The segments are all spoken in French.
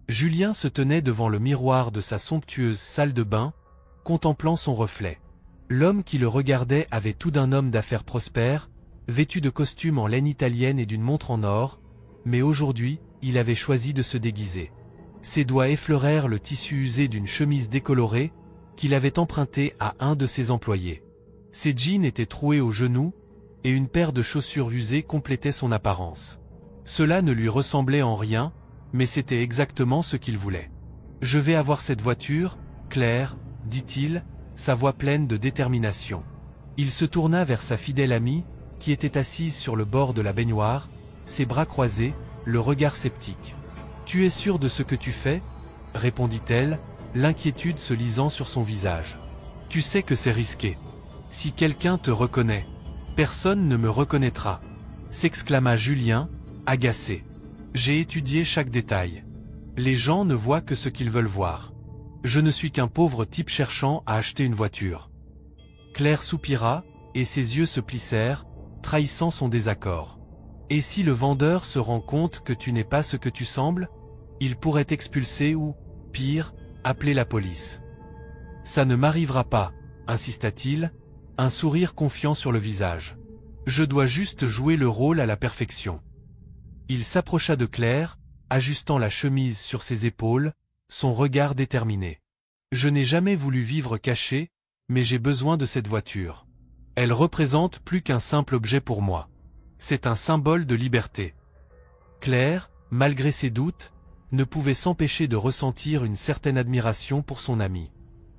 Julien se tenait devant le miroir de sa somptueuse salle de bain, contemplant son reflet. L'homme qui le regardait avait tout d'un homme d'affaires prospère, vêtu de costume en laine italienne et d'une montre en or, mais aujourd'hui, il avait choisi de se déguiser. Ses doigts effleurèrent le tissu usé d'une chemise décolorée qu'il avait empruntée à un de ses employés. Ses jeans étaient troués aux genoux, et une paire de chaussures usées complétait son apparence. Cela ne lui ressemblait en rien, mais c'était exactement ce qu'il voulait. « Je vais avoir cette voiture, Claire, » dit-il, sa voix pleine de détermination. Il se tourna vers sa fidèle amie, qui était assise sur le bord de la baignoire, ses bras croisés, le regard sceptique. « Tu es sûr de ce que tu fais ?» répondit-elle, l'inquiétude se lisant sur son visage. « Tu sais que c'est risqué. Si quelqu'un te reconnaît, personne ne me reconnaîtra, » s'exclama Julien, agacé. « J'ai étudié chaque détail. Les gens ne voient que ce qu'ils veulent voir. Je ne suis qu'un pauvre type cherchant à acheter une voiture. » Claire soupira, et ses yeux se plissèrent, trahissant son désaccord. « Et si le vendeur se rend compte que tu n'es pas ce que tu sembles, il pourrait t'expulser ou, pire, appeler la police. »« Ça ne m'arrivera pas, » insista-t-il, un sourire confiant sur le visage. « Je dois juste jouer le rôle à la perfection. » Il s'approcha de Claire, ajustant la chemise sur ses épaules, son regard déterminé. « Je n'ai jamais voulu vivre caché, mais j'ai besoin de cette voiture. Elle représente plus qu'un simple objet pour moi. C'est un symbole de liberté. » Claire, malgré ses doutes, ne pouvait s'empêcher de ressentir une certaine admiration pour son ami.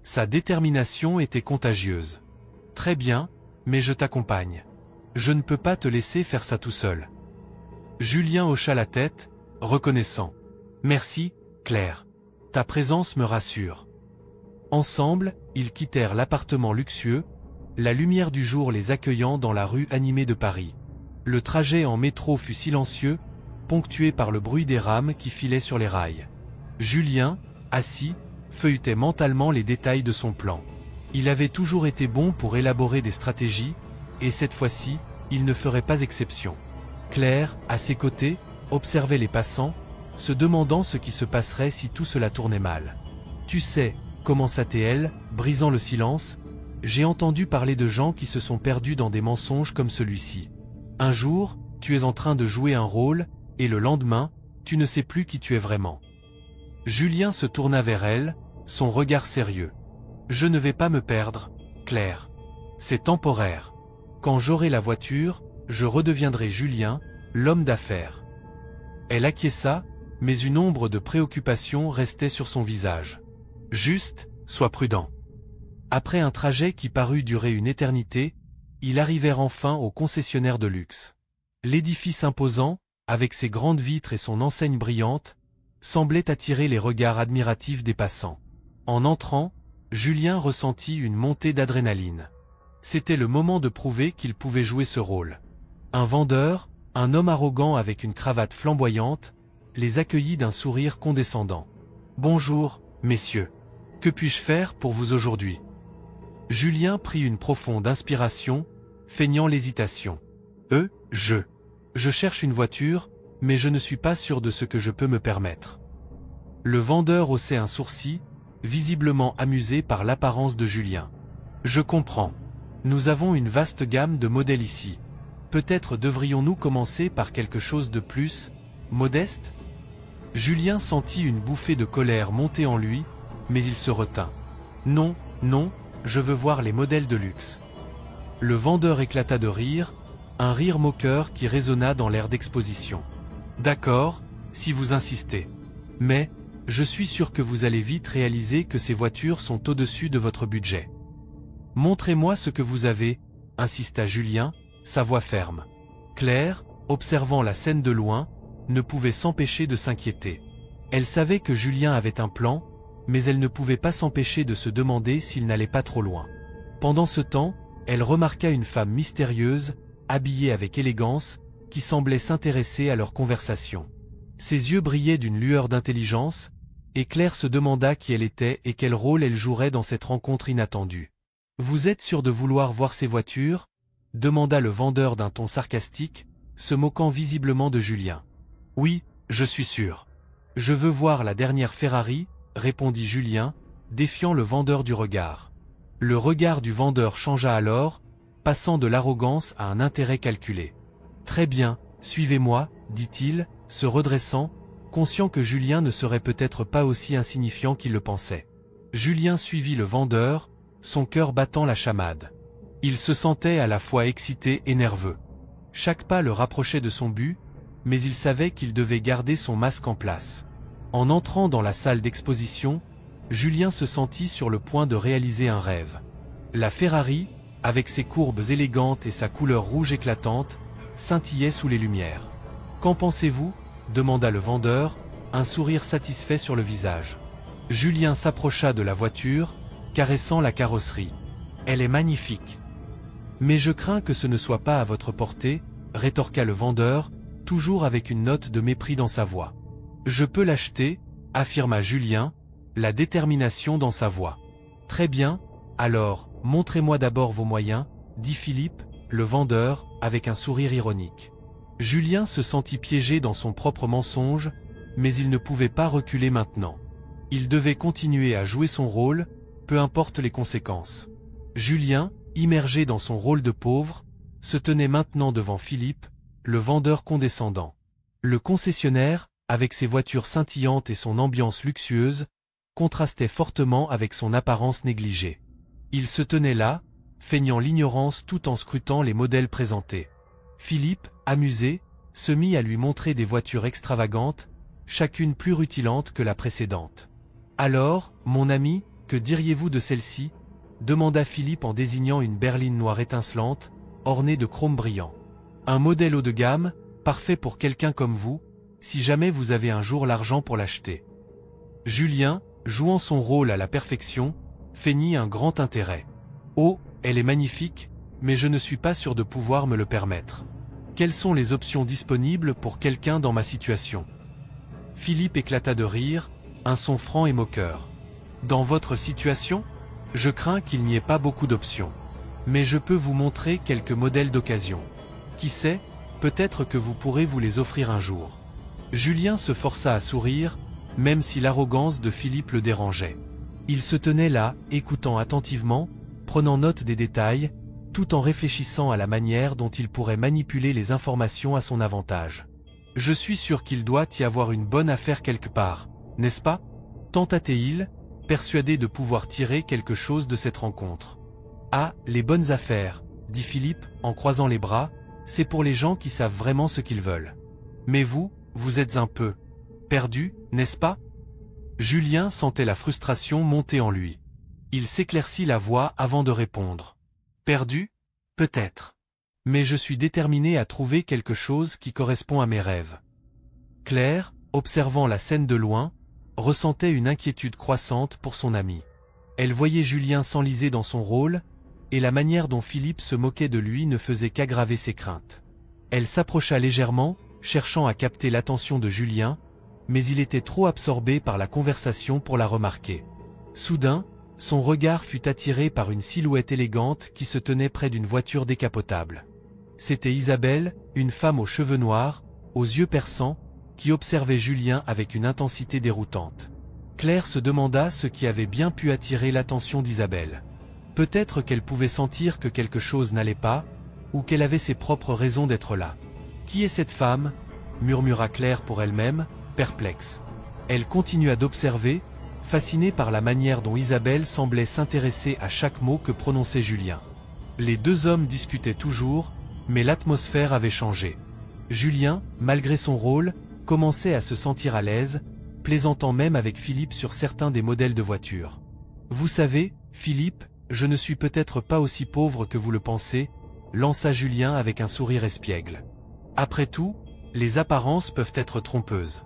Sa détermination était contagieuse. « Très bien, mais je t'accompagne. Je ne peux pas te laisser faire ça tout seul. » Julien hocha la tête, reconnaissant. « Merci, Claire. Ta présence me rassure. » Ensemble, ils quittèrent l'appartement luxueux, la lumière du jour les accueillant dans la rue animée de Paris. Le trajet en métro fut silencieux, ponctué par le bruit des rames qui filaient sur les rails. Julien, assis, feuilletait mentalement les détails de son plan. Il avait toujours été bon pour élaborer des stratégies, et cette fois-ci, il ne ferait pas exception. Claire, à ses côtés, observait les passants, se demandant ce qui se passerait si tout cela tournait mal. « Tu sais, » commença-t-elle, brisant le silence, « j'ai entendu parler de gens qui se sont perdus dans des mensonges comme celui-ci. Un jour, tu es en train de jouer un rôle, et le lendemain, tu ne sais plus qui tu es vraiment. » Julien se tourna vers elle, son regard sérieux. « Je ne vais pas me perdre, Claire. C'est temporaire. Quand j'aurai la voiture, je redeviendrai Julien, l'homme d'affaires. » Elle acquiesça, mais une ombre de préoccupation restait sur son visage. « Juste, sois prudent. » Après un trajet qui parut durer une éternité, ils arrivèrent enfin au concessionnaire de luxe. L'édifice imposant, avec ses grandes vitres et son enseigne brillante, semblait attirer les regards admiratifs des passants. En entrant, Julien ressentit une montée d'adrénaline. C'était le moment de prouver qu'il pouvait jouer ce rôle. Un vendeur, un homme arrogant avec une cravate flamboyante, les accueillit d'un sourire condescendant. « Bonjour, messieurs. Que puis-je faire pour vous aujourd'hui ?» Julien prit une profonde inspiration, feignant l'hésitation. « Je cherche une voiture, mais je ne suis pas sûr de ce que je peux me permettre. » Le vendeur haussait un sourcil, visiblement amusé par l'apparence de Julien. « Je comprends. Nous avons une vaste gamme de modèles ici. Peut-être devrions-nous commencer par quelque chose de plus modeste ?» Julien sentit une bouffée de colère monter en lui, mais il se retint. « Non, non, je veux voir les modèles de luxe. » Le vendeur éclata de rire, un rire moqueur qui résonna dans l'air d'exposition. « D'accord, si vous insistez. Mais, je suis sûr que vous allez vite réaliser que ces voitures sont au-dessus de votre budget. »« Montrez-moi ce que vous avez, » insista Julien, sa voix ferme. Claire, observant la scène de loin, ne pouvait s'empêcher de s'inquiéter. Elle savait que Julien avait un plan, mais elle ne pouvait pas s'empêcher de se demander s'il n'allait pas trop loin. Pendant ce temps, elle remarqua une femme mystérieuse, habillée avec élégance, qui semblait s'intéresser à leur conversation. Ses yeux brillaient d'une lueur d'intelligence, et Claire se demanda qui elle était et quel rôle elle jouerait dans cette rencontre inattendue. « Vous êtes sûr de vouloir voir ces voitures ?» demanda le vendeur d'un ton sarcastique, se moquant visiblement de Julien. « Oui, je suis sûr. Je veux voir la dernière Ferrari, répondit Julien, défiant le vendeur du regard. Le regard du vendeur changea alors, passant de l'arrogance à un intérêt calculé. Très bien, suivez-moi, dit-il, se redressant, conscient que Julien ne serait peut-être pas aussi insignifiant qu'il le pensait. Julien suivit le vendeur, son cœur battant la chamade. Il se sentait à la fois excité et nerveux. Chaque pas le rapprochait de son but, mais il savait qu'il devait garder son masque en place. En entrant dans la salle d'exposition, Julien se sentit sur le point de réaliser un rêve. La Ferrari, avec ses courbes élégantes et sa couleur rouge éclatante, scintillait sous les lumières. « Qu'en pensez-vous » demanda le vendeur, un sourire satisfait sur le visage. Julien s'approcha de la voiture, caressant la carrosserie. « Elle est magnifique. »« Mais je crains que ce ne soit pas à votre portée, » rétorqua le vendeur, toujours avec une note de mépris dans sa voix. « Je peux l'acheter, » affirma Julien, la détermination dans sa voix. « Très bien, alors, montrez-moi d'abord vos moyens, » dit Philippe, le vendeur, avec un sourire ironique. Julien se sentit piégé dans son propre mensonge, mais il ne pouvait pas reculer maintenant. Il devait continuer à jouer son rôle, peu importe les conséquences. Julien, immergé dans son rôle de pauvre, se tenait maintenant devant Philippe, le vendeur condescendant. Le concessionnaire, avec ses voitures scintillantes et son ambiance luxueuse, contrastait fortement avec son apparence négligée. Il se tenait là, feignant l'ignorance tout en scrutant les modèles présentés. Philippe, amusé, se mit à lui montrer des voitures extravagantes, chacune plus rutilante que la précédente. « Alors, mon ami, que diriez-vous de celle-ci » demanda Philippe en désignant une berline noire étincelante, ornée de chrome brillant. « Un modèle haut de gamme, parfait pour quelqu'un comme vous, si jamais vous avez un jour l'argent pour l'acheter. » Julien, jouant son rôle à la perfection, feignit un grand intérêt. « Oh, elle est magnifique, mais je ne suis pas sûr de pouvoir me le permettre. Quelles sont les options disponibles pour quelqu'un dans ma situation ?» Philippe éclata de rire, un son franc et moqueur. « Dans votre situation ? Je crains qu'il n'y ait pas beaucoup d'options. Mais je peux vous montrer quelques modèles d'occasion. Qui sait, peut-être que vous pourrez vous les offrir un jour. » Julien se força à sourire, même si l'arrogance de Philippe le dérangeait. Il se tenait là, écoutant attentivement, prenant note des détails, tout en réfléchissant à la manière dont il pourrait manipuler les informations à son avantage. « Je suis sûr qu'il doit y avoir une bonne affaire quelque part, n'est-ce pas ?» tenta-t-il, persuadé de pouvoir tirer quelque chose de cette rencontre. « Ah, les bonnes affaires, » dit Philippe, en croisant les bras, « c'est pour les gens qui savent vraiment ce qu'ils veulent. Mais vous, vous êtes un peu perdu, n'est-ce pas ?» Julien sentait la frustration monter en lui. Il s'éclaircit la voix avant de répondre. « Perdu ? Peut-être. Mais je suis déterminé à trouver quelque chose qui correspond à mes rêves. » Claire, observant la scène de loin, ressentait une inquiétude croissante pour son ami. Elle voyait Julien s'enliser dans son rôle, et la manière dont Philippe se moquait de lui ne faisait qu'aggraver ses craintes. Elle s'approcha légèrement, cherchant à capter l'attention de Julien, mais il était trop absorbé par la conversation pour la remarquer. Soudain, son regard fut attiré par une silhouette élégante qui se tenait près d'une voiture décapotable. C'était Isabelle, une femme aux cheveux noirs, aux yeux perçants, qui observait Julien avec une intensité déroutante. Claire se demanda ce qui avait bien pu attirer l'attention d'Isabelle. Peut-être qu'elle pouvait sentir que quelque chose n'allait pas, ou qu'elle avait ses propres raisons d'être là. « Qui est cette femme ?» murmura Claire pour elle-même, perplexe. Elle continua d'observer, fascinée par la manière dont Isabelle semblait s'intéresser à chaque mot que prononçait Julien. Les deux hommes discutaient toujours, mais l'atmosphère avait changé. Julien, malgré son rôle, commençait à se sentir à l'aise, plaisantant même avec Philippe sur certains des modèles de voitures. « Vous savez, Philippe, je ne suis peut-être pas aussi pauvre que vous le pensez, » lança Julien avec un sourire espiègle. « Après tout, les apparences peuvent être trompeuses. »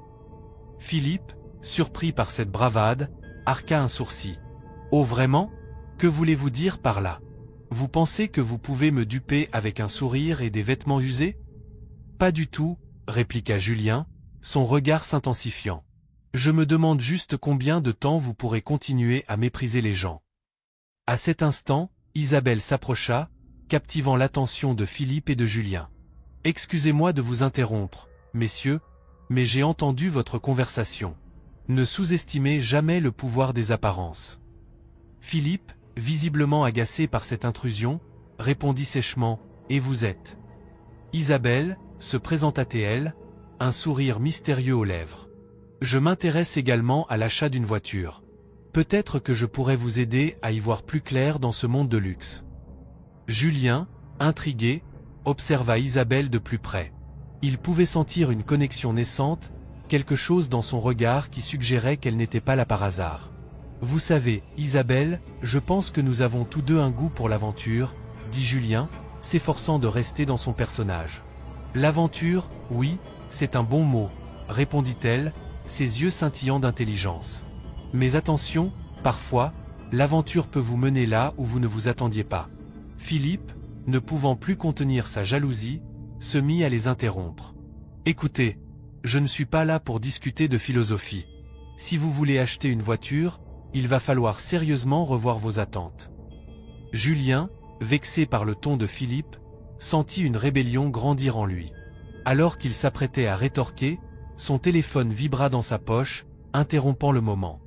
Philippe, surpris par cette bravade, arqua un sourcil. « Oh vraiment ? Que voulez-vous dire par là ? Vous pensez que vous pouvez me duper avec un sourire et des vêtements usés ? » « Pas du tout, » répliqua Julien, son regard s'intensifiant. « Je me demande juste combien de temps vous pourrez continuer à mépriser les gens. » À cet instant, Isabelle s'approcha, captivant l'attention de Philippe et de Julien. « Excusez-moi de vous interrompre, messieurs, Mais j'ai entendu votre conversation. Ne sous-estimez jamais le pouvoir des apparences. » Philippe, visiblement agacé par cette intrusion, répondit sèchement, « Et vous êtes ?» Isabelle, se présenta-t-elle, un sourire mystérieux aux lèvres. « Je m'intéresse également à l'achat d'une voiture. Peut-être que je pourrais vous aider à y voir plus clair dans ce monde de luxe. » Julien, intrigué, observa Isabelle de plus près. Il pouvait sentir une connexion naissante, quelque chose dans son regard qui suggérait qu'elle n'était pas là par hasard. « Vous savez, Isabelle, je pense que nous avons tous deux un goût pour l'aventure, » dit Julien, s'efforçant de rester dans son personnage. « L'aventure, oui, c'est un bon mot, » répondit-elle, ses yeux scintillant d'intelligence. « Mais attention, parfois, l'aventure peut vous mener là où vous ne vous attendiez pas. » Philippe, ne pouvant plus contenir sa jalousie, se mit à les interrompre. « Écoutez, je ne suis pas là pour discuter de philosophie. Si vous voulez acheter une voiture, il va falloir sérieusement revoir vos attentes. » Julien, vexé par le ton de Philippe, sentit une rébellion grandir en lui. Alors qu'il s'apprêtait à rétorquer, son téléphone vibra dans sa poche, interrompant le moment.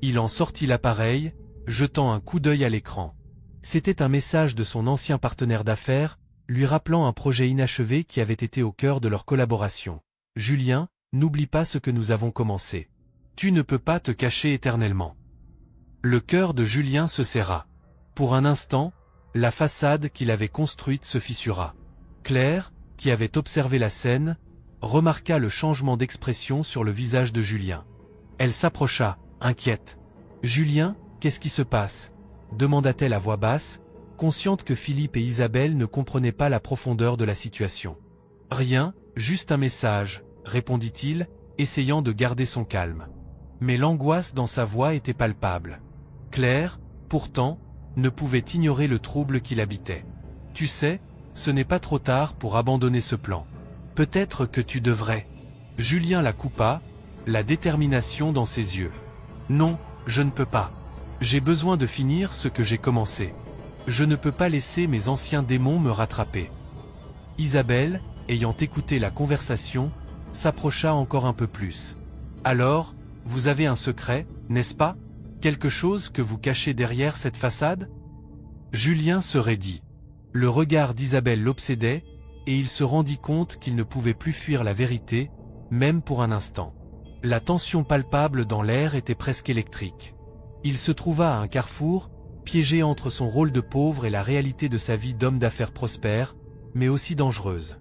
Il en sortit l'appareil, jetant un coup d'œil à l'écran. C'était un message de son ancien partenaire d'affaires, lui rappelant un projet inachevé qui avait été au cœur de leur collaboration. « Julien, n'oublie pas ce que nous avons commencé. Tu ne peux pas te cacher éternellement. » Le cœur de Julien se serra. Pour un instant, la façade qu'il avait construite se fissura. Claire, qui avait observé la scène, remarqua le changement d'expression sur le visage de Julien. Elle s'approcha, inquiète. « Julien, qu'est-ce qui se passe ?» demanda-t-elle à voix basse, consciente que Philippe et Isabelle ne comprenaient pas la profondeur de la situation. « Rien, juste un message, » répondit-il, essayant de garder son calme. Mais l'angoisse dans sa voix était palpable. Claire, pourtant, ne pouvait ignorer le trouble qui l'habitait. « Tu sais, ce n'est pas trop tard pour abandonner ce plan. Peut-être que tu devrais. » Julien la coupa, la détermination dans ses yeux. « Non, je ne peux pas. J'ai besoin de finir ce que j'ai commencé. Je ne peux pas laisser mes anciens démons me rattraper. » Isabelle, ayant écouté la conversation, s'approcha encore un peu plus. « Alors, vous avez un secret, n'est-ce pas? Quelque chose que vous cachez derrière cette façade ?» Julien se raidit. Le regard d'Isabelle l'obsédait, et il se rendit compte qu'il ne pouvait plus fuir la vérité, même pour un instant. La tension palpable dans l'air était presque électrique. Il se trouva à un carrefour, piégé entre son rôle de pauvre et la réalité de sa vie d'homme d'affaires prospère, mais aussi dangereuse.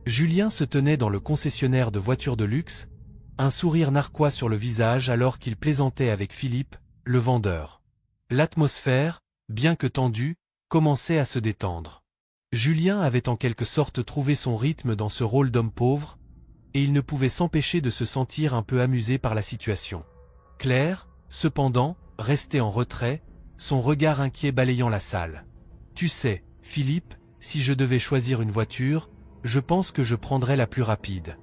Julien se tenait dans le concessionnaire de voitures de luxe, un sourire narquois sur le visage alors qu'il plaisantait avec Philippe, le vendeur. L'atmosphère, bien que tendue, commençait à se détendre. Julien avait en quelque sorte trouvé son rythme dans ce rôle d'homme pauvre, et il ne pouvait s'empêcher de se sentir un peu amusé par la situation. Claire, cependant, restait en retrait, son regard inquiet balayant la salle. « Tu sais, Philippe, si je devais choisir une voiture, je pense que je prendrais la plus rapide.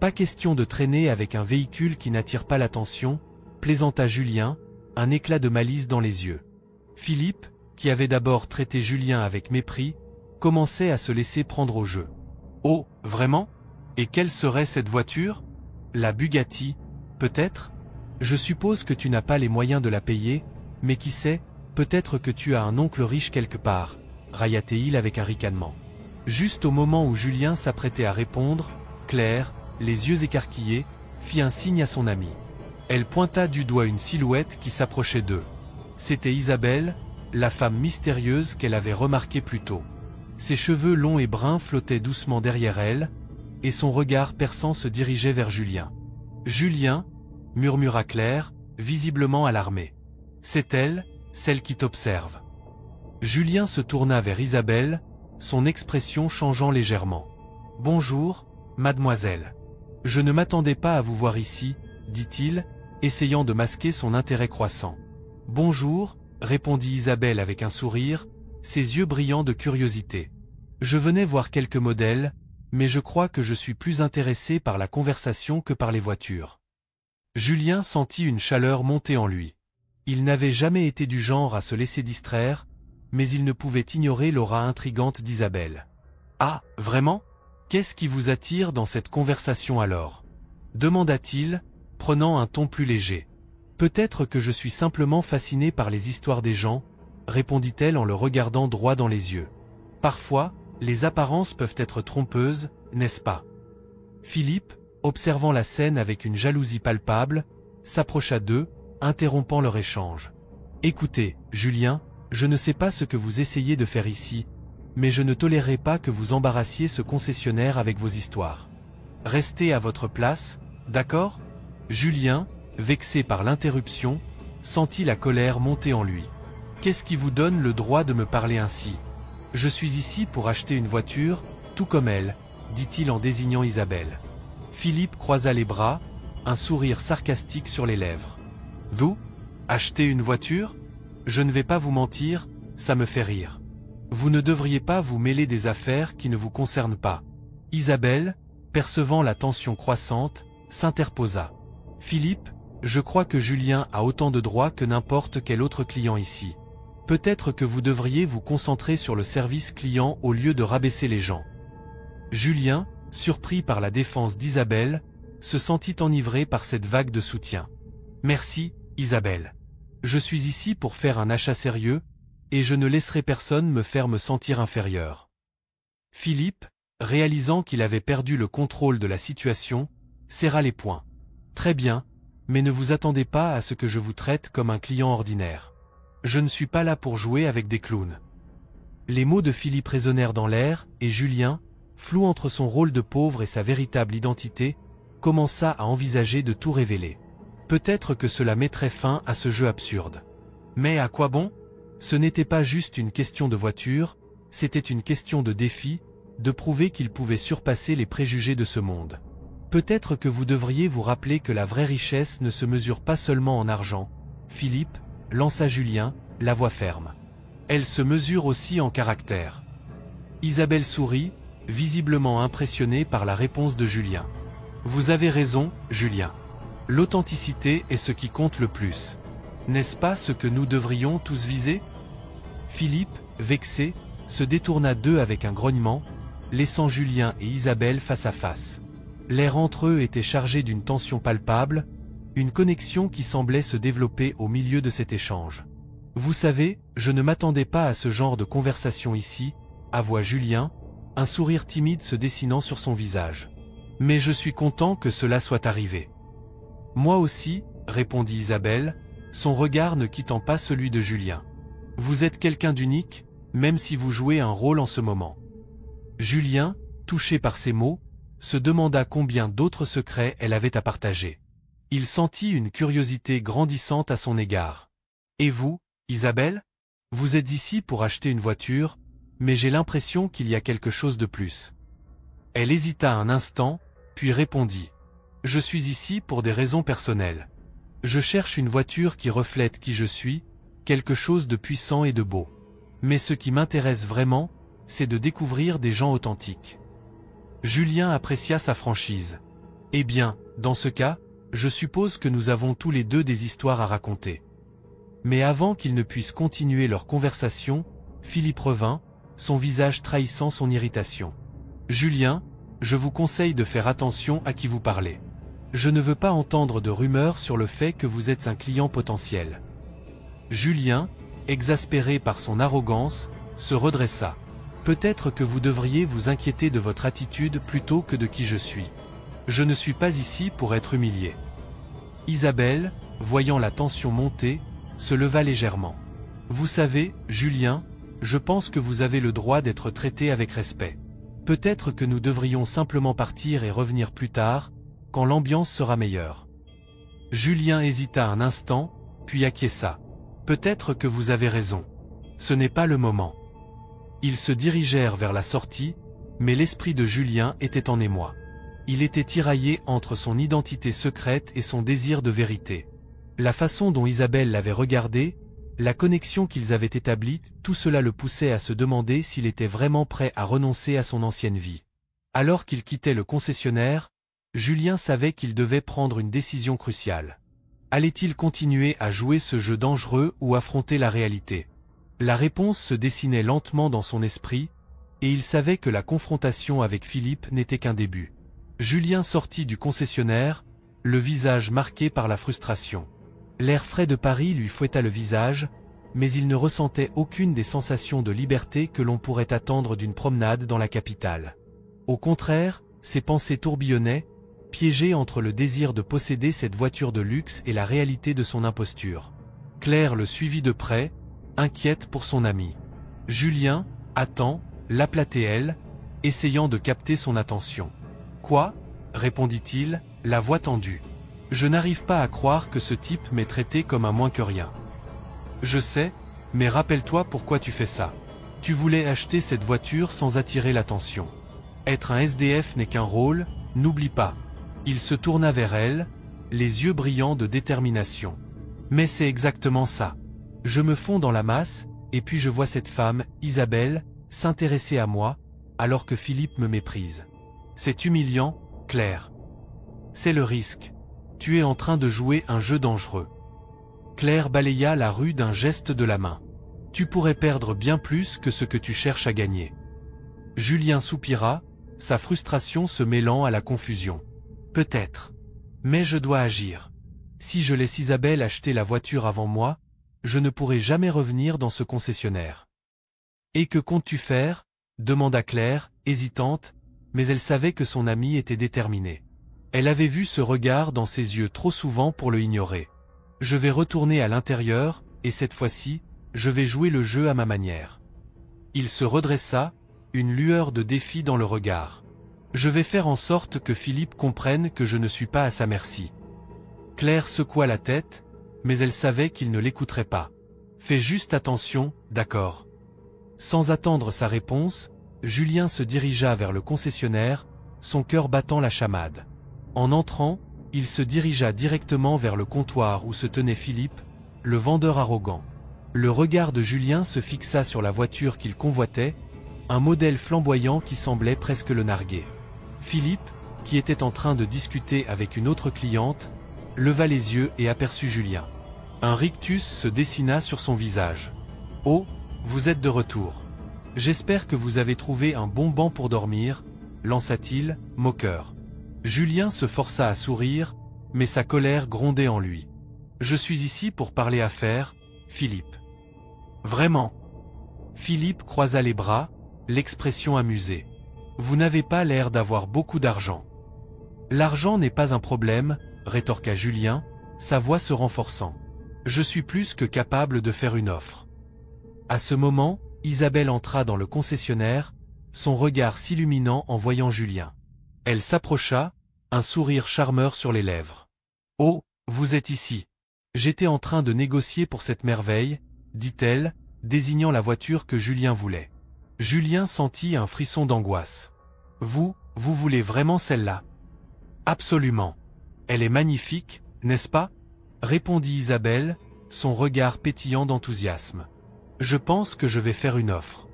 Pas question de traîner avec un véhicule qui n'attire pas l'attention, » plaisanta Julien, un éclat de malice dans les yeux. Philippe, qui avait d'abord traité Julien avec mépris, commençait à se laisser prendre au jeu. « Oh, vraiment? Et quelle serait cette voiture? La Bugatti, peut-être? Je suppose que tu n'as pas les moyens de la payer, mais qui sait, peut-être que tu as un oncle riche quelque part, » railla-t-il avec un ricanement. Juste au moment où Julien s'apprêtait à répondre, Claire, les yeux écarquillés, fit un signe à son amie. Elle pointa du doigt une silhouette qui s'approchait d'eux. C'était Isabelle, la femme mystérieuse qu'elle avait remarquée plus tôt. Ses cheveux longs et bruns flottaient doucement derrière elle, et son regard perçant se dirigeait vers Julien. « Julien, » murmura Claire, visiblement alarmée. « C'est elle, celle qui t'observe. » Julien se tourna vers Isabelle, son expression changeant légèrement. « Bonjour, mademoiselle. Je ne m'attendais pas à vous voir ici, » dit-il, essayant de masquer son intérêt croissant. « Bonjour, » répondit Isabelle avec un sourire, ses yeux brillants de curiosité. « Je venais voir quelques modèles, mais je crois que je suis plus intéressé par la conversation que par les voitures. » Julien sentit une chaleur monter en lui. Il n'avait jamais été du genre à se laisser distraire, mais il ne pouvait ignorer l'aura intrigante d'Isabelle. « Ah, vraiment? Qu'est-ce qui vous attire dans cette conversation alors ?» demanda-t-il, prenant un ton plus léger. Peut-être que je suis simplement fasciné par les histoires des gens, répondit-elle en le regardant droit dans les yeux. Parfois, les apparences peuvent être trompeuses, n'est-ce pas? Philippe, observant la scène avec une jalousie palpable, s'approcha d'eux, interrompant leur échange. Écoutez, Julien, je ne sais pas ce que vous essayez de faire ici, mais je ne tolérerai pas que vous embarrassiez ce concessionnaire avec vos histoires. Restez à votre place, d'accord? Julien, vexé par l'interruption, sentit la colère monter en lui. Qu'est-ce qui vous donne le droit de me parler ainsi? Je suis ici pour acheter une voiture, tout comme elle, dit-il en désignant Isabelle. Philippe croisa les bras, un sourire sarcastique sur les lèvres. Vous? Acheter une voiture? Je ne vais pas vous mentir, ça me fait rire. Vous ne devriez pas vous mêler des affaires qui ne vous concernent pas. Isabelle, percevant la tension croissante, s'interposa. Philippe, je crois que Julien a autant de droits que n'importe quel autre client ici. Peut-être que vous devriez vous concentrer sur le service client au lieu de rabaisser les gens. Julien, surpris par la défense d'Isabelle, se sentit enivré par cette vague de soutien. Merci, Isabelle. Je suis ici pour faire un achat sérieux, et je ne laisserai personne me faire me sentir inférieur. Philippe, réalisant qu'il avait perdu le contrôle de la situation, serra les poings. Très bien, mais ne vous attendez pas à ce que je vous traite comme un client ordinaire. Je ne suis pas là pour jouer avec des clowns. Les mots de Philippe résonnèrent dans l'air, et Julien, flou entre son rôle de pauvre et sa véritable identité, commença à envisager de tout révéler. Peut-être que cela mettrait fin à ce jeu absurde. Mais à quoi bon? Ce n'était pas juste une question de voiture, c'était une question de défi, de prouver qu'il pouvait surpasser les préjugés de ce monde. Peut-être que vous devriez vous rappeler que la vraie richesse ne se mesure pas seulement en argent. Philippe, lança Julien, la voix ferme. Elle se mesure aussi en caractère. Isabelle sourit, visiblement impressionnée par la réponse de Julien. Vous avez raison, Julien. L'authenticité est ce qui compte le plus. N'est-ce pas ce que nous devrions tous viser? Philippe, vexé, se détourna d'eux avec un grognement, laissant Julien et Isabelle face à face. L'air entre eux était chargé d'une tension palpable, une connexion qui semblait se développer au milieu de cet échange. Vous savez, je ne m'attendais pas à ce genre de conversation ici, avoua Julien, un sourire timide se dessinant sur son visage. Mais je suis content que cela soit arrivé. Moi aussi, répondit Isabelle, son regard ne quittant pas celui de Julien. Vous êtes quelqu'un d'unique, même si vous jouez un rôle en ce moment. Julien, touché par ces mots, se demanda combien d'autres secrets elle avait à partager. Il sentit une curiosité grandissante à son égard. Et vous, Isabelle? Vous êtes ici pour acheter une voiture, mais j'ai l'impression qu'il y a quelque chose de plus. Elle hésita un instant, puis répondit. Je suis ici pour des raisons personnelles. Je cherche une voiture qui reflète qui je suis, quelque chose de puissant et de beau. Mais ce qui m'intéresse vraiment, c'est de découvrir des gens authentiques. Julien apprécia sa franchise. Eh bien, dans ce cas, je suppose que nous avons tous les deux des histoires à raconter. Mais avant qu'ils ne puissent continuer leur conversation, Philippe revint, son visage trahissant son irritation. Julien, je vous conseille de faire attention à qui vous parlez. Je ne veux pas entendre de rumeurs sur le fait que vous êtes un client potentiel. Julien, exaspéré par son arrogance, se redressa. Peut-être que vous devriez vous inquiéter de votre attitude plutôt que de qui je suis. Je ne suis pas ici pour être humilié. Isabelle, voyant la tension monter, se leva légèrement. Vous savez, Julien, je pense que vous avez le droit d'être traité avec respect. Peut-être que nous devrions simplement partir et revenir plus tard, quand l'ambiance sera meilleure. Julien hésita un instant, puis acquiesça. Peut-être que vous avez raison. Ce n'est pas le moment. Ils se dirigèrent vers la sortie, mais l'esprit de Julien était en émoi. Il était tiraillé entre son identité secrète et son désir de vérité. La façon dont Isabelle l'avait regardé, la connexion qu'ils avaient établie, tout cela le poussait à se demander s'il était vraiment prêt à renoncer à son ancienne vie. Alors qu'il quittait le concessionnaire, Julien savait qu'il devait prendre une décision cruciale. Allait-il continuer à jouer ce jeu dangereux ou affronter la réalité? La réponse se dessinait lentement dans son esprit, et il savait que la confrontation avec Philippe n'était qu'un début. Julien sortit du concessionnaire, le visage marqué par la frustration. L'air frais de Paris lui fouetta le visage, mais il ne ressentait aucune des sensations de liberté que l'on pourrait attendre d'une promenade dans la capitale. Au contraire, ses pensées tourbillonnaient, piégées entre le désir de posséder cette voiture de luxe et la réalité de son imposture. Claire le suivit de près, inquiète pour son ami. Julien, attend, l'appelait-elle, essayant de capter son attention. « Quoi ?» répondit-il, la voix tendue. « Je n'arrive pas à croire que ce type m'ait traité comme un moins que rien. Je sais, mais rappelle-toi pourquoi tu fais ça. Tu voulais acheter cette voiture sans attirer l'attention. Être un SDF n'est qu'un rôle, n'oublie pas. » Il se tourna vers elle, les yeux brillants de détermination. « Mais c'est exactement ça. Je me fonds dans la masse, et puis je vois cette femme, Isabelle, s'intéresser à moi, alors que Philippe me méprise. C'est humiliant, Claire. C'est le risque. Tu es en train de jouer un jeu dangereux. » Claire balaya la rue d'un geste de la main. « Tu pourrais perdre bien plus que ce que tu cherches à gagner. » Julien soupira, sa frustration se mêlant à la confusion. « Peut-être. Mais je dois agir. Si je laisse Isabelle acheter la voiture avant moi, je ne pourrai jamais revenir dans ce concessionnaire. »« Et que comptes-tu faire ?» demanda Claire, hésitante, mais elle savait que son amie était déterminée. Elle avait vu ce regard dans ses yeux trop souvent pour le ignorer. « Je vais retourner à l'intérieur, et cette fois-ci, je vais jouer le jeu à ma manière. » Il se redressa, une lueur de défi dans le regard. « Je vais faire en sorte que Philippe comprenne que je ne suis pas à sa merci. » Claire secoua la tête, mais elle savait qu'il ne l'écouterait pas. « Fais juste attention, d'accord ?» Sans attendre sa réponse, Julien se dirigea vers le concessionnaire, son cœur battant la chamade. En entrant, il se dirigea directement vers le comptoir où se tenait Philippe, le vendeur arrogant. Le regard de Julien se fixa sur la voiture qu'il convoitait, un modèle flamboyant qui semblait presque le narguer. Philippe, qui était en train de discuter avec une autre cliente, leva les yeux et aperçut Julien. Un rictus se dessina sur son visage. « Oh, vous êtes de retour. J'espère que vous avez trouvé un bon banc pour dormir, » lança-t-il, moqueur. Julien se força à sourire, mais sa colère grondait en lui. « Je suis ici pour parler affaires, Philippe. »« Vraiment ?» Philippe croisa les bras, l'expression amusée. « Vous n'avez pas l'air d'avoir beaucoup d'argent. »« L'argent n'est pas un problème, » rétorqua Julien, sa voix se renforçant. « Je suis plus que capable de faire une offre. » À ce moment, Isabelle entra dans le concessionnaire, son regard s'illuminant en voyant Julien. Elle s'approcha, un sourire charmeur sur les lèvres. « Oh, vous êtes ici. J'étais en train de négocier pour cette merveille, » dit-elle, désignant la voiture que Julien voulait. Julien sentit un frisson d'angoisse. « Vous voulez vraiment celle-là ? » ?»« Absolument. Elle est magnifique, n'est-ce pas ?» répondit Isabelle, son regard pétillant d'enthousiasme. « Je pense que je vais faire une offre. »«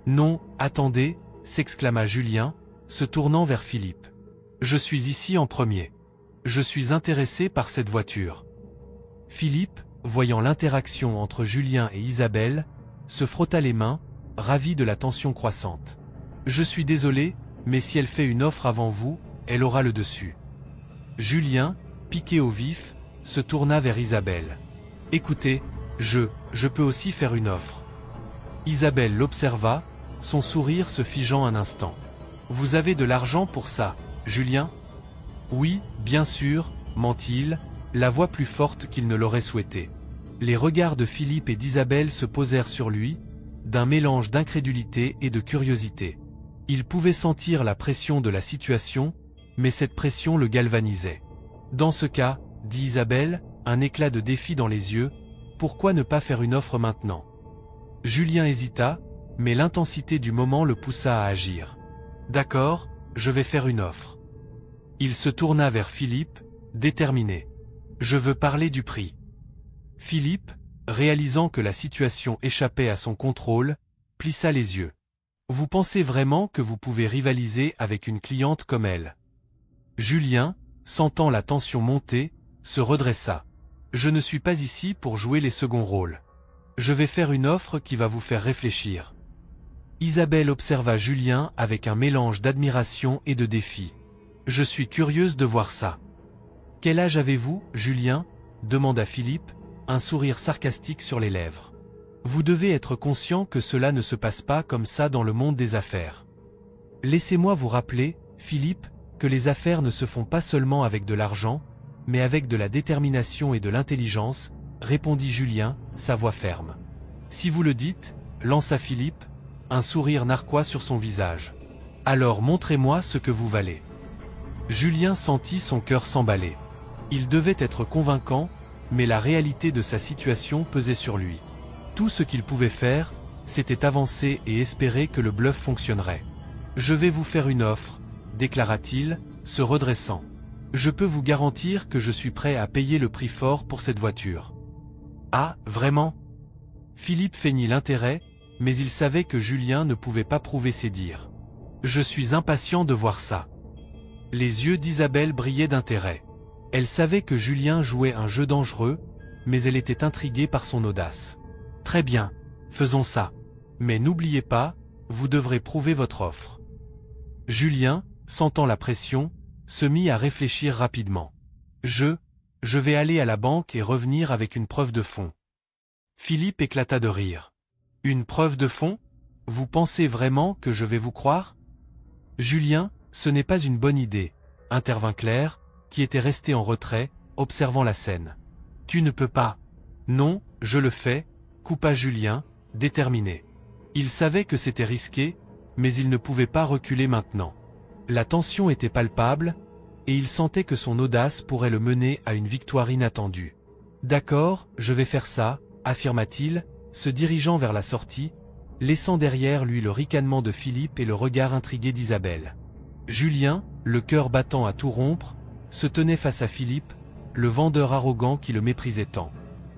Non, attendez !» s'exclama Julien, se tournant vers Philippe. « Je suis ici en premier. Je suis intéressé par cette voiture. » Philippe, voyant l'interaction entre Julien et Isabelle, se frotta les mains, ravi de la tension croissante. « Je suis désolé, mais si elle fait une offre avant vous, elle aura le dessus. » Julien, piqué au vif, se tourna vers Isabelle. « Écoutez, je peux aussi faire une offre. » Isabelle l'observa, son sourire se figeant un instant. « Vous avez de l'argent pour ça, Julien ?»« Oui, bien sûr, » ment-il, la voix plus forte qu'il ne l'aurait souhaité. Les regards de Philippe et d'Isabelle se posèrent sur lui, d'un mélange d'incrédulité et de curiosité. Il pouvait sentir la pression de la situation, mais cette pression le galvanisait. « Dans ce cas, » dit Isabelle, un éclat de défi dans les yeux, « pourquoi ne pas faire une offre maintenant ?» Julien hésita, mais l'intensité du moment le poussa à agir. « D'accord, je vais faire une offre. » Il se tourna vers Philippe, déterminé. « Je veux parler du prix. » Philippe, réalisant que la situation échappait à son contrôle, plissa les yeux. « Vous pensez vraiment que vous pouvez rivaliser avec une cliente comme elle ?» Julien, sentant la tension monter, se redressa. « Je ne suis pas ici pour jouer les seconds rôles. Je vais faire une offre qui va vous faire réfléchir. » Isabelle observa Julien avec un mélange d'admiration et de défi. « Je suis curieuse de voir ça. Quel âge avez-vous, Julien? Demanda Philippe, un sourire sarcastique sur les lèvres. Vous devez être conscient que cela ne se passe pas comme ça dans le monde des affaires. Laissez-moi vous rappeler, Philippe, que les affaires ne se font pas seulement avec de l'argent, mais avec de la détermination et de l'intelligence, répondit Julien, sa voix ferme. Si vous le dites, lança Philippe, un sourire narquois sur son visage. Alors montrez-moi ce que vous valez. Julien sentit son cœur s'emballer. Il devait être convaincant, mais la réalité de sa situation pesait sur lui. Tout ce qu'il pouvait faire, c'était avancer et espérer que le bluff fonctionnerait. Je vais vous faire une offre, déclara-t-il, se redressant. Je peux vous garantir que je suis prêt à payer le prix fort pour cette voiture. Ah, vraiment? Philippe feignit l'intérêt, mais il savait que Julien ne pouvait pas prouver ses dires. Je suis impatient de voir ça. Les yeux d'Isabelle brillaient d'intérêt. Elle savait que Julien jouait un jeu dangereux, mais elle était intriguée par son audace. Très bien, faisons ça. Mais n'oubliez pas, vous devrez prouver votre offre. Julien, sentant la pression, se mit à réfléchir rapidement. Je vais aller à la banque et revenir avec une preuve de fonds. Philippe éclata de rire. Une preuve de fonds? Vous pensez vraiment que je vais vous croire? Julien, ce n'est pas une bonne idée, intervint Claire, qui était restée en retrait, observant la scène. Tu ne peux pas. Non, je le fais, coupa Julien, déterminé. Il savait que c'était risqué, mais il ne pouvait pas reculer maintenant. La tension était palpable, et il sentait que son audace pourrait le mener à une victoire inattendue. D'accord, je vais faire ça, affirma-t-il, se dirigeant vers la sortie, laissant derrière lui le ricanement de Philippe et le regard intrigué d'Isabelle. Julien, le cœur battant à tout rompre, se tenait face à Philippe, le vendeur arrogant qui le méprisait tant.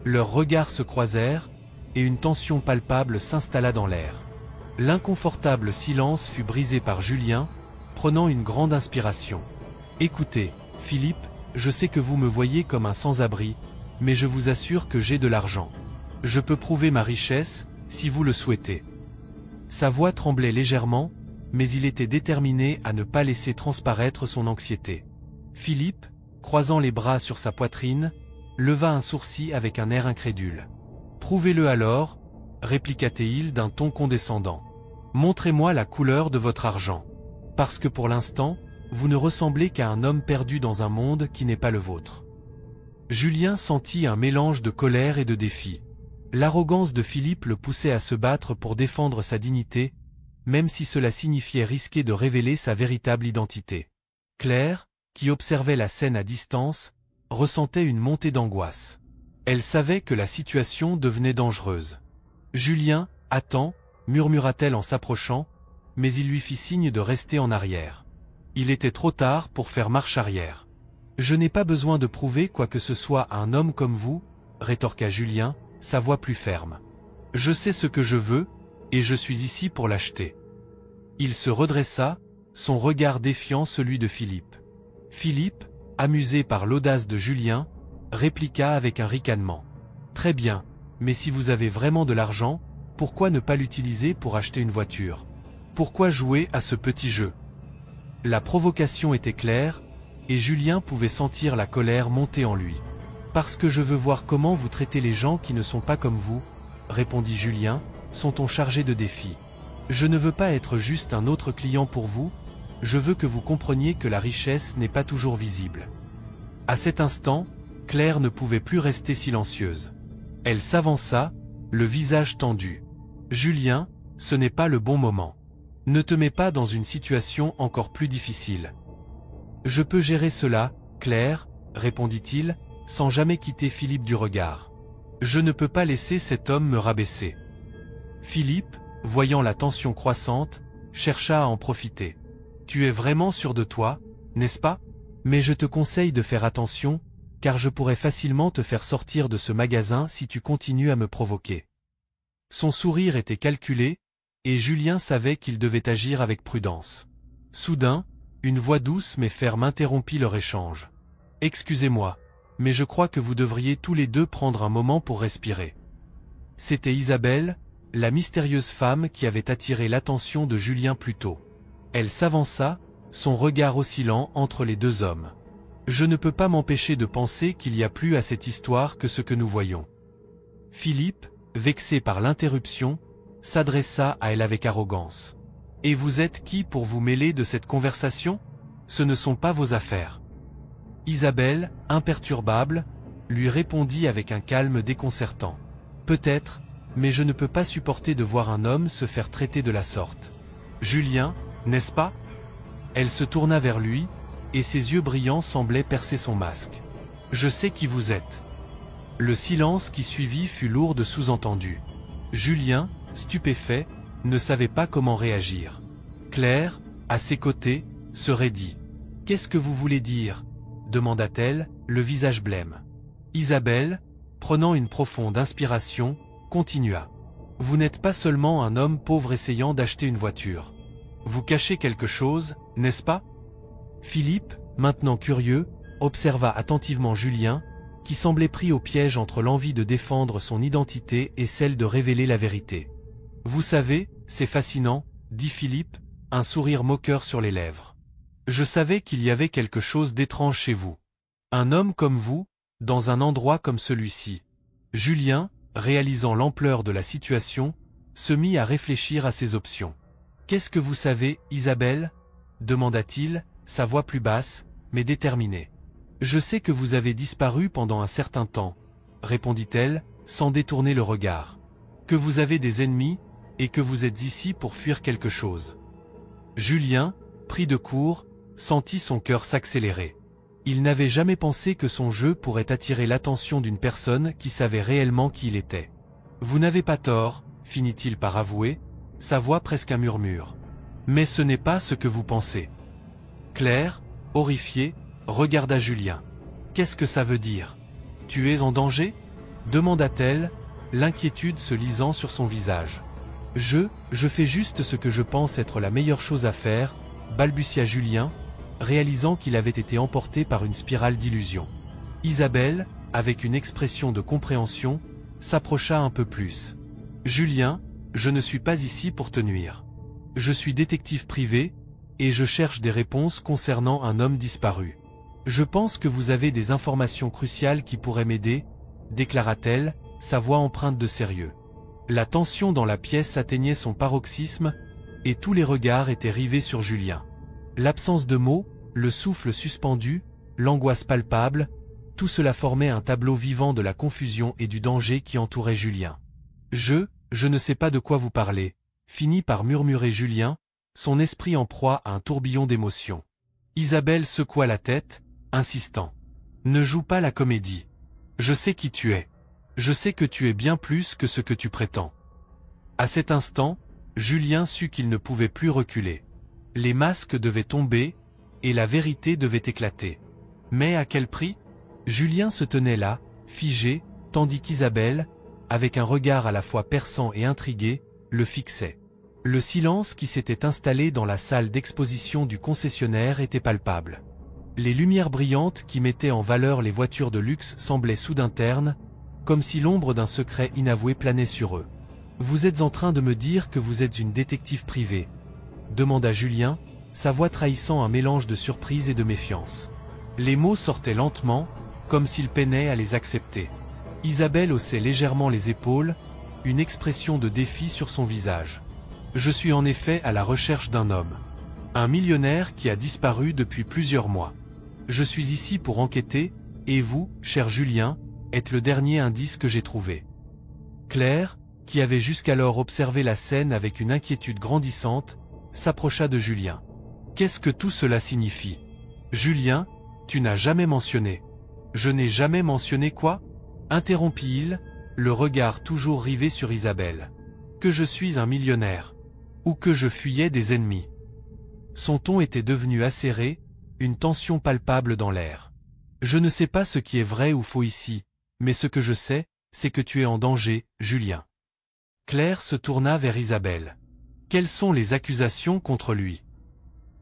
Leurs regards se croisèrent, et une tension palpable s'installa dans l'air. L'inconfortable silence fut brisé par Julien, prenant une grande inspiration. « Écoutez, Philippe, je sais que vous me voyez comme un sans-abri, mais je vous assure que j'ai de l'argent. Je peux prouver ma richesse, si vous le souhaitez. » Sa voix tremblait légèrement, mais il était déterminé à ne pas laisser transparaître son anxiété. Philippe, croisant les bras sur sa poitrine, leva un sourcil avec un air incrédule. « Prouvez-le alors, répliqua-t-il d'un ton condescendant. Montrez-moi la couleur de votre argent. Parce que pour l'instant, vous ne ressemblez qu'à un homme perdu dans un monde qui n'est pas le vôtre. » Julien sentit un mélange de colère et de défi. L'arrogance de Philippe le poussait à se battre pour défendre sa dignité, même si cela signifiait risquer de révéler sa véritable identité. Claire, qui observait la scène à distance, ressentait une montée d'angoisse. Elle savait que la situation devenait dangereuse. « Julien, attends » murmura-t-elle en s'approchant, mais il lui fit signe de rester en arrière. Il était trop tard pour faire marche arrière. « Je n'ai pas besoin de prouver quoi que ce soit à un homme comme vous, rétorqua Julien, sa voix plus ferme. « Je sais ce que je veux, et je suis ici pour l'acheter. » Il se redressa, son regard défiant celui de Philippe. Philippe, amusé par l'audace de Julien, répliqua avec un ricanement. « Très bien, mais si vous avez vraiment de l'argent, pourquoi ne pas l'utiliser pour acheter une voiture? Pourquoi jouer à ce petit jeu ?» La provocation était claire, et Julien pouvait sentir la colère monter en lui. « Parce que je veux voir comment vous traitez les gens qui ne sont pas comme vous, » répondit Julien, son ton chargé de défi. « Je ne veux pas être juste un autre client pour vous, je veux que vous compreniez que la richesse n'est pas toujours visible. » À cet instant, Claire ne pouvait plus rester silencieuse. Elle s'avança, le visage tendu. « Julien, ce n'est pas le bon moment. Ne te mets pas dans une situation encore plus difficile. »« Je peux gérer cela, Claire, » répondit-il, sans jamais quitter Philippe du regard. « Je ne peux pas laisser cet homme me rabaisser. » Philippe, voyant la tension croissante, chercha à en profiter. « Tu es vraiment sûr de toi, n'est-ce pas? Mais je te conseille de faire attention, car je pourrais facilement te faire sortir de ce magasin si tu continues à me provoquer. » Son sourire était calculé, et Julien savait qu'il devait agir avec prudence. Soudain, une voix douce mais ferme interrompit leur échange. « Excusez-moi, mais je crois que vous devriez tous les deux prendre un moment pour respirer. » C'était Isabelle, la mystérieuse femme qui avait attiré l'attention de Julien plus tôt. Elle s'avança, son regard oscillant entre les deux hommes. Je ne peux pas m'empêcher de penser qu'il y a plus à cette histoire que ce que nous voyons. Philippe, vexé par l'interruption, s'adressa à elle avec arrogance. Et vous êtes qui pour vous mêler de cette conversation? Ce ne sont pas vos affaires. Isabelle, imperturbable, lui répondit avec un calme déconcertant. Peut-être, mais je ne peux pas supporter de voir un homme se faire traiter de la sorte. Julien, n'est-ce pas? Elle se tourna vers lui, et ses yeux brillants semblaient percer son masque. Je sais qui vous êtes. Le silence qui suivit fut lourd de sous-entendus. Julien, stupéfait, ne savait pas comment réagir. Claire, à ses côtés, se raidit. « Qu'est-ce que vous voulez dire ?» demanda-t-elle, le visage blême. Isabelle, prenant une profonde inspiration, continua. « Vous n'êtes pas seulement un homme pauvre essayant d'acheter une voiture. Vous cachez quelque chose, n'est-ce pas ?» Philippe, maintenant curieux, observa attentivement Julien, qui semblait pris au piège entre l'envie de défendre son identité et celle de révéler la vérité. « Vous savez, c'est fascinant, » dit Philippe, un sourire moqueur sur les lèvres. « Je savais qu'il y avait quelque chose d'étrange chez vous. Un homme comme vous, dans un endroit comme celui-ci. » Julien, réalisant l'ampleur de la situation, se mit à réfléchir à ses options. « Qu'est-ce que vous savez, Isabelle ?» demanda-t-il, sa voix plus basse, mais déterminée. « Je sais que vous avez disparu pendant un certain temps, » répondit-elle, sans détourner le regard. « Que vous avez des ennemis, et que vous êtes ici pour fuir quelque chose. » Julien, pris de court, sentit son cœur s'accélérer. Il n'avait jamais pensé que son jeu pourrait attirer l'attention d'une personne qui savait réellement qui il était. « Vous n'avez pas tort, » finit-il par avouer, sa voix presque un murmure. « Mais ce n'est pas ce que vous pensez. » Claire, horrifiée, regarda Julien. « Qu'est-ce que ça veut dire? Tu es en danger ?» demanda-t-elle, l'inquiétude se lisant sur son visage. « Je fais juste ce que je pense être la meilleure chose à faire, » balbutia Julien, réalisant qu'il avait été emporté par une spirale d'illusions. Isabelle, avec une expression de compréhension, s'approcha un peu plus. « Julien, je ne suis pas ici pour te nuire. Je suis détective privé, et je cherche des réponses concernant un homme disparu. Je pense que vous avez des informations cruciales qui pourraient m'aider, » déclara-t-elle, sa voix empreinte de sérieux. La tension dans la pièce atteignait son paroxysme, et tous les regards étaient rivés sur Julien. L'absence de mots, le souffle suspendu, l'angoisse palpable, tout cela formait un tableau vivant de la confusion et du danger qui entourait Julien. « Je ne sais pas de quoi vous parlez », finit par murmurer Julien, son esprit en proie à un tourbillon d'émotions. Isabelle secoua la tête, insistant. « Ne joue pas la comédie. Je sais qui tu es. Je sais que tu es bien plus que ce que tu prétends. » À cet instant, Julien sut qu'il ne pouvait plus reculer. Les masques devaient tomber, et la vérité devait éclater. Mais à quel prix? Julien se tenait là, figé, tandis qu'Isabelle, avec un regard à la fois perçant et intrigué, le fixait. Le silence qui s'était installé dans la salle d'exposition du concessionnaire était palpable. Les lumières brillantes qui mettaient en valeur les voitures de luxe semblaient soudain ternes, comme si l'ombre d'un secret inavoué planait sur eux. « Vous êtes en train de me dire que vous êtes une détective privée ?» demanda Julien, sa voix trahissant un mélange de surprise et de méfiance. Les mots sortaient lentement, comme s'il peinait à les accepter. Isabelle haussait légèrement les épaules, une expression de défi sur son visage. « Je suis en effet à la recherche d'un homme. Un millionnaire qui a disparu depuis plusieurs mois. Je suis ici pour enquêter, et vous, cher Julien, êtes le dernier indice que j'ai trouvé. » Claire, qui avait jusqu'alors observé la scène avec une inquiétude grandissante, s'approcha de Julien. « Qu'est-ce que tout cela signifie? Julien, tu n'as jamais mentionné. »« Je n'ai jamais mentionné quoi ?» interrompit-il, le regard toujours rivé sur Isabelle. « Que je suis un millionnaire. Ou que je fuyais des ennemis. » Son ton était devenu acéré, une tension palpable dans l'air. « Je ne sais pas ce qui est vrai ou faux ici, mais ce que je sais, c'est que tu es en danger, Julien. » Claire se tourna vers Isabelle. « Quelles sont les accusations contre lui ?»«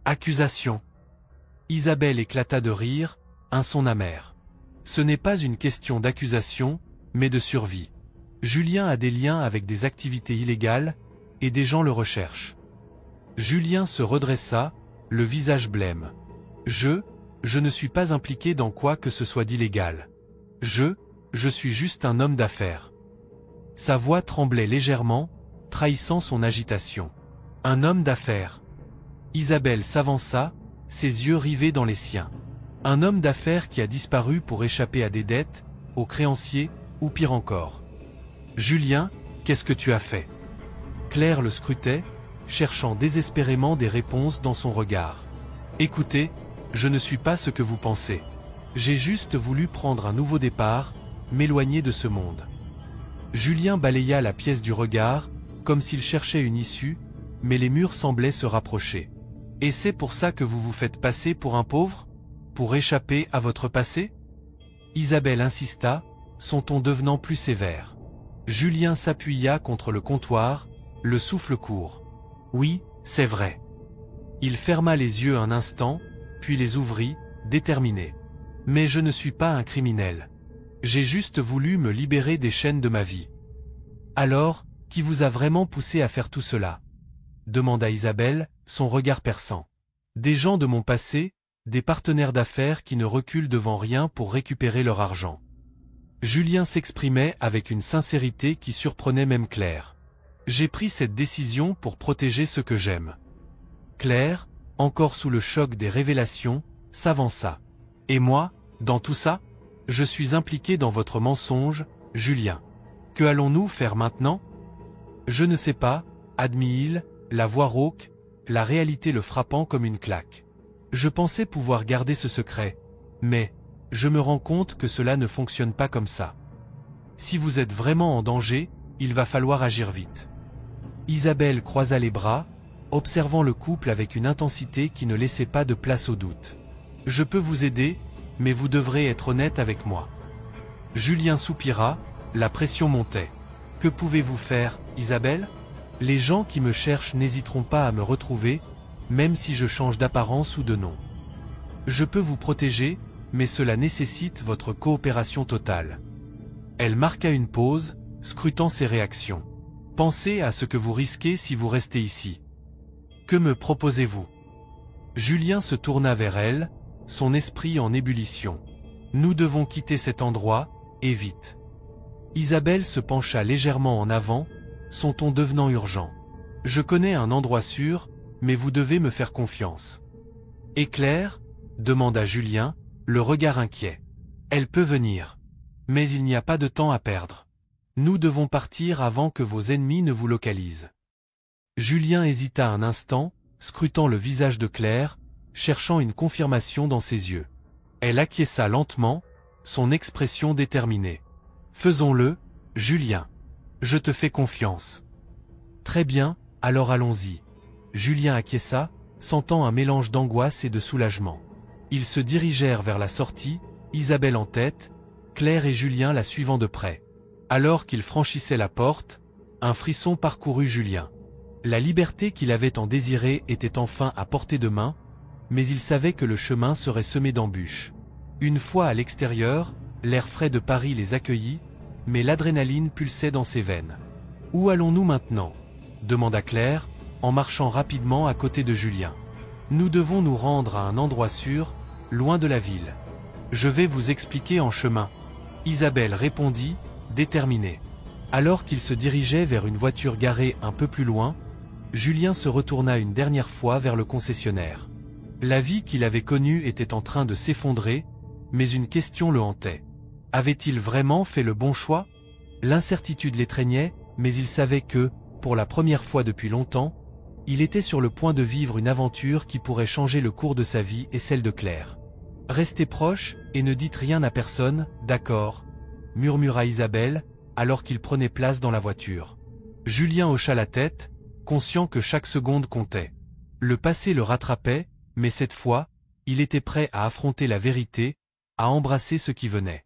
Accusations ?» Isabelle éclata de rire, un son amer. « Ce n'est pas une question d'accusation, mais de survie. Julien a des liens avec des activités illégales, et des gens le recherchent. » Julien se redressa, le visage blême. Je ne suis pas impliqué dans quoi que ce soit d'illégal. Je suis juste un homme d'affaires. Sa voix tremblait légèrement, trahissant son agitation. Un homme d'affaires. Isabelle s'avança, ses yeux rivés dans les siens. Un homme d'affaires qui a disparu pour échapper à des dettes, aux créanciers, ou pire encore. Julien, qu'est-ce que tu as fait? Claire le scrutait, cherchant désespérément des réponses dans son regard. Écoutez, je ne suis pas ce que vous pensez. J'ai juste voulu prendre un nouveau départ, m'éloigner de ce monde. Julien balaya la pièce du regard, comme s'il cherchait une issue, mais les murs semblaient se rapprocher. Et c'est pour ça que vous vous faites passer pour un pauvre? Pour échapper à votre passé? Isabelle insista, son ton devenant plus sévère. Julien s'appuya contre le comptoir, le souffle court. Oui, c'est vrai. Il ferma les yeux un instant, puis les ouvrit, déterminé. Mais je ne suis pas un criminel. J'ai juste voulu me libérer des chaînes de ma vie. Alors, qui vous a vraiment poussé à faire tout cela? Demanda Isabelle, son regard perçant. Des gens de mon passé, des partenaires d'affaires qui ne reculent devant rien pour récupérer leur argent. Julien s'exprimait avec une sincérité qui surprenait même Claire. J'ai pris cette décision pour protéger ce que j'aime. Claire, encore sous le choc des révélations, s'avança. Et moi, dans tout ça? Je suis impliqué dans votre mensonge, Julien. Que allons-nous faire maintenant? Je ne sais pas, admit-il, la voix rauque, la réalité le frappant comme une claque. Je pensais pouvoir garder ce secret, mais je me rends compte que cela ne fonctionne pas comme ça. Si vous êtes vraiment en danger, il va falloir agir vite. Isabelle croisa les bras, observant le couple avec une intensité qui ne laissait pas de place au doute. Je peux vous aider, mais vous devrez être honnête avec moi. Julien soupira, la pression montait. Que pouvez-vous faire, Isabelle? Les gens qui me cherchent n'hésiteront pas à me retrouver, même si je change d'apparence ou de nom. Je peux vous protéger, mais cela nécessite votre coopération totale. Elle marqua une pause, scrutant ses réactions. Pensez à ce que vous risquez si vous restez ici. Que me proposez-vous? Julien se tourna vers elle, son esprit en ébullition. Nous devons quitter cet endroit, et vite. Isabelle se pencha légèrement en avant, son ton devenant urgent. Je connais un endroit sûr, mais vous devez me faire confiance. Et Claire? Demanda Julien, le regard inquiet. Elle peut venir. Mais il n'y a pas de temps à perdre. Nous devons partir avant que vos ennemis ne vous localisent. Julien hésita un instant, scrutant le visage de Claire, cherchant une confirmation dans ses yeux. Elle acquiesça lentement, son expression déterminée. Faisons-le, Julien. Je te fais confiance. Très bien, alors allons-y. Julien acquiesça, sentant un mélange d'angoisse et de soulagement. Ils se dirigèrent vers la sortie, Isabelle en tête, Claire et Julien la suivant de près. Alors qu'ils franchissaient la porte, un frisson parcourut Julien. La liberté qu'il avait tant désirée était enfin à portée de main, mais il savait que le chemin serait semé d'embûches. Une fois à l'extérieur, l'air frais de Paris les accueillit, mais l'adrénaline pulsait dans ses veines. « Où allons-nous maintenant » demanda Claire, en marchant rapidement à côté de Julien. « Nous devons nous rendre à un endroit sûr, loin de la ville. Je vais vous expliquer en chemin. » Isabelle répondit, déterminée. Alors qu'il se dirigeait vers une voiture garée un peu plus loin, Julien se retourna une dernière fois vers le concessionnaire. La vie qu'il avait connue était en train de s'effondrer, mais une question le hantait. Avait-il vraiment fait le bon choix? L'incertitude l'étreignait, mais il savait que, pour la première fois depuis longtemps, il était sur le point de vivre une aventure qui pourrait changer le cours de sa vie et celle de Claire. « Restez proches et ne dites rien à personne, d'accord » murmura Isabelle, alors qu'il prenait place dans la voiture. Julien hocha la tête, conscient que chaque seconde comptait. Le passé le rattrapait, mais cette fois, il était prêt à affronter la vérité, à embrasser ce qui venait.